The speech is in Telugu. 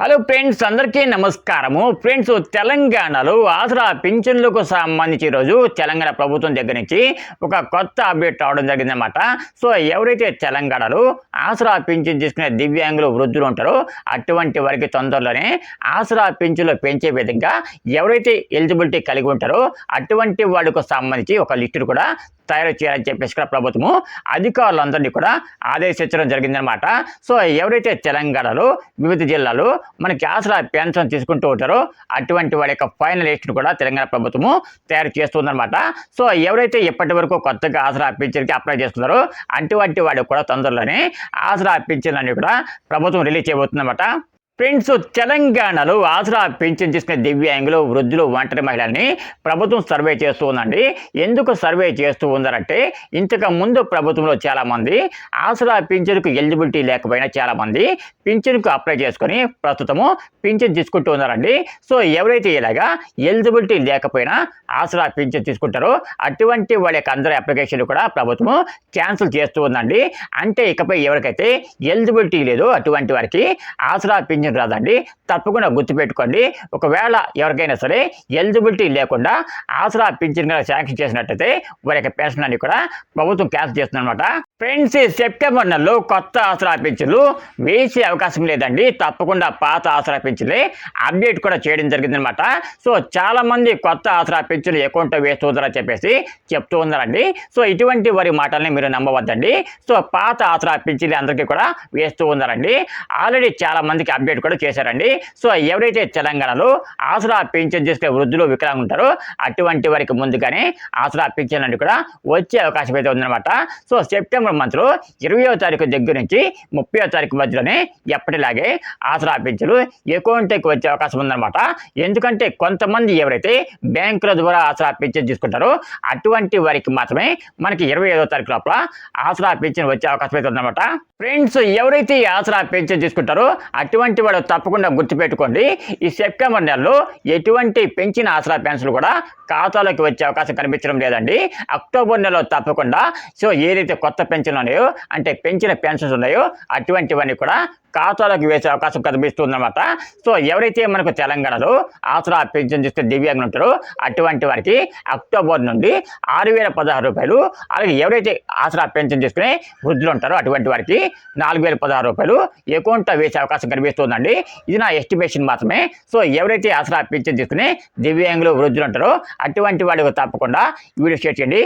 హలో ఫ్రెండ్స్, అందరికీ నమస్కారము. ఫ్రెండ్స్, తెలంగాణలో ఆసరా పింఛన్లకు సంబంధించి ఈరోజు తెలంగాణ ప్రభుత్వం దగ్గర నుంచి ఒక కొత్త అప్డేట్ రావడం జరిగిందన్నమాట. సో ఎవరైతే తెలంగాణలో ఆసరా పింఛన్ తీసుకునే దివ్యాంగులు వృద్ధులు ఉంటారో అటువంటి వారికి తొందరలోనే ఆసరా పింఛన్లు పెంచే విధంగా ఎవరైతే ఎలిజిబిలిటీ కలిగి ఉంటారో అటువంటి వాళ్ళకు సంబంధించి ఒక లిస్టు కూడా తయారు చేయాలని చెప్పేసి కూడా ప్రభుత్వము అధికారులందరినీ కూడా ఆదేశించడం జరిగిందనమాట. సో ఎవరైతే తెలంగాణలో వివిధ జిల్లాలో మనకి ఆసరా పెన్షన్ తీసుకుంటూ ఉంటారో అటువంటి వాళ్ళ యొక్క ఫైనల్ లిస్టును కూడా తెలంగాణ ప్రభుత్వము తయారు చేస్తుందన్నమాట. సో ఎవరైతే ఇప్పటి వరకు కొత్తగా ఆసరా పింఛన్కి అప్లై చేస్తున్నారో అటువంటి వాడికి కూడా తొందరలోనే ఆసరా పింఛన్ అన్ని కూడా ప్రభుత్వం రిలీజ్ చేయబోతుందన్నమాట. ఫ్రెండ్స్, తెలంగాణలో ఆసరా పింఛన్ తీసుకునే దివ్యాంగులు వృద్ధులు ఒంటరి మహిళల్ని ప్రభుత్వం సర్వే చేస్తూ ఉందండి. ఎందుకు సర్వే చేస్తూ ఉందంటే ఇంతకు ముందు ప్రభుత్వంలో చాలామంది ఆసరా పింఛన్కు ఎలిజిబిలిటీ లేకపోయినా చాలామంది పింఛన్కు అప్లై చేసుకొని ప్రస్తుతము పింఛన్ తీసుకుంటూ ఉన్నారండి. సో ఎవరైతే ఇలాగా ఎలిజిబిలిటీ లేకపోయినా ఆసరా పింఛన్ తీసుకుంటారో అటువంటి వాళ్ళ యొక్క అందరి అప్లికేషన్లు కూడా ప్రభుత్వము క్యాన్సిల్ చేస్తూ ఉందండి. అంటే ఇకపై ఎవరికైతే ఎలిజిబిలిటీ లేదో అటువంటి వారికి ఆసరా పింఛన్ రాదండి. తప్పకుండా గుర్తుపెట్టుకోండి. ఒకవేళ ఎవరికైనా సరే ఎలిజిబిలిటీ లేకుండా ఆసరా పింఛన్ శాంక్షన్ చేసినట్టయితే వారి యొక్క పెన్షన్ అన్ని కూడా ప్రభుత్వం క్యాన్సిల్ చేస్తుందన్నమాట. ఫ్రెండ్స్, సెప్టెంబర్ నెలలో కొత్త ఆసరా పింఛన్లు వేసే అవకాశం లేదండి. తప్పకుండా పాత ఆసరా పింఛన్లే అప్డేట్ కూడా చేయడం జరిగిందనమాట. సో చాలా మంది కొత్త ఆసరా పింఛన్లు అకౌంట్లో వేస్తుందని చెప్పేసి చెప్తూ ఉన్నారండి. సో ఇటువంటి వారి మాటల్ని మీరు నమ్మవద్దండి. సో పాత ఆసరా పింఛన్లు అందరికీ కూడా వేస్తూ ఉన్నారండి. ఆల్రెడీ చాలా మందికి అప్డేట్ కూడా చేశారండి. సో ఎవరైతే తెలంగాణలో ఆసరా పింఛన్ చేసుకునే వృద్ధులు వికలాంగులు ఉంటారో అటువంటి వారికి ముందుగానే ఆసరా పింఛన్ అన్ని కూడా వచ్చే అవకాశం అయితే ఉందన్నమాట. సో సెప్టెంబర్ మంత్లో 20వ తారీఖు దగ్గర నుంచి 30వ తారీఖు మధ్యలోనే ఎప్పటిలాగే ఆసరా పింఛన్లు అకౌంట్కి వచ్చే అవకాశం ఉందన్నమాట. ఎందుకంటే కొంతమంది ఎవరైతే బ్యాంకుల ద్వారా ఆసరా పింఛన్ తీసుకుంటారో అటువంటి వారికి మాత్రమే మనకి 25వ తారీఖు లోపల ఆసరా పింఛన్ వచ్చే అవకాశం అయితే ఉందన్నమాట. ఫ్రెండ్స్, ఎవరైతే ఈ ఆసరా పెన్షన్ తీసుకుంటారో అటువంటి వాళ్ళు తప్పకుండా గుర్తుపెట్టుకోండి. ఈ సెప్టెంబర్ నెలలో ఎటువంటి పెంచిన ఆసరా పెన్షన్లు కూడా ఖాతాలోకి వచ్చే అవకాశం కనిపించడం లేదండి. అక్టోబర్ నెలలో తప్పకుండా సో ఏదైతే కొత్త పెన్షన్లు ఉన్నాయో అంటే పెంచిన పెన్షన్స్ ఉన్నాయో అటువంటివన్నీ కూడా ఖాతాలోకి వేసే అవకాశం కనిపిస్తుందన్నమాట. సో ఎవరైతే మనకు తెలంగాణలో ఆసరా పెన్షన్ చేస్తే దివ్యాంగులు ఉంటారో అటువంటి వారికి అక్టోబర్ నుండి 6,016 రూపాయలు, అలాగే ఎవరైతే ఆసరా పెన్షన్ చేసుకునే వృద్ధులు ఉంటారో అటువంటి వారికి 4,016 రూపాయలు అకౌంట్లో వేసే అవకాశం కనిపిస్తుందండి. ఇది నా ఎస్టిమేషన్ మాత్రమే. సో ఎవరైతే ఆసరా పెన్షన్ చేసుకునే దివ్యాంగులు వృద్ధులు ఉంటారో అటువంటి వాళ్ళకి తప్పకుండా వీడియో షేర్ చేయండి.